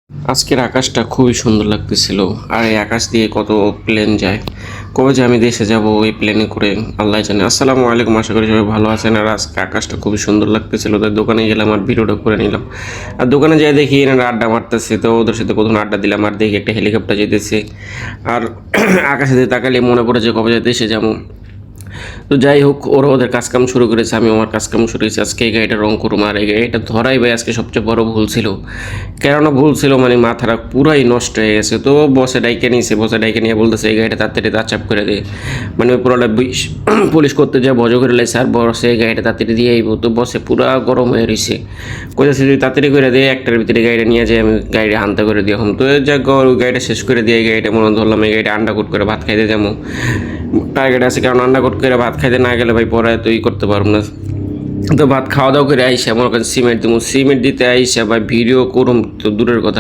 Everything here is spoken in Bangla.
আজকের আকাশটা খুবই সুন্দর লাগতেছিল। আর এই আকাশ দিয়ে কত প্লেন যায়। কবে যে আমি দেশে যাব ওই প্লেনে করে আল্লাহ জানে। আসসালামু আলাইকুম, আশা করি সবাই ভালো আছেন। আর আজকে আকাশটা খুবই সুন্দর লাগতেছিল, তাই দোকানে গেলাম আর ভিডিওটা করে নিলাম। আর দোকানে যাই দেখি এনারা আড্ডা মারতেছে, তো ওদের সাথে কতক্ষণ আড্ডা দিলাম। আর দেখি একটা হেলিকপ্টার যেতেছে। আর আকাশে দিয়ে তাকালে মনে পড়ে যে কবে যে দেশে যাবো। তো যাই হোক, ওরা ওদের কাজকাম শুরু করেছে, আমি আমার কাজকাম শুরু করেছি। আজকে এই গাড়িটা রং করুম, আর এই গাড়িটা ধরাই ভাই আজকে সবচেয়ে বড় ভুল ছিল। কেননা ভুল ছিল মানে মাথাটা পুরাই নষ্ট হয়ে গেছে। তো বসে ডাইকে নিয়েছে, বসে ডাইকে নিয়ে বলতেছে এই গাড়িটা তাড়াতাড়ি তাচাপ করে দে। মানে ওই পুরোটা পুলিশ করতে যা ভজ করে লাইছে, আর বসে এই গাড়িটা তাড়াতাড়ি দিয়ে আইব। তো বসে পুরা গরম হয়ে রয়েছে, কইতেছে যদি তাড়াতাড়ি করে দিয়ে একটার ভিতরে গাড়িটা নিয়ে যাই, আমি গাড়ি হানতে করে দিয়ে হম। তো যা গাড়িটা শেষ করে দিয়ে এই গাড়িটা মনে ধরলাম এই গাড়িটা আন্ডাকুট করে ভাত খাইতে যাবো। টার্গেট আছে, কারণ আন্ডাকুট করে ভাত খাইতে না গেলে ভাই পরে তো করতে পারবো না। তো ভাত খাওয়া দাওয়া করে আইসা মনে করেন সিমেন্ট দিব, সিমেন্ট দিতে আইসা ভাই ভিডিও করুম তো দূরের কথা।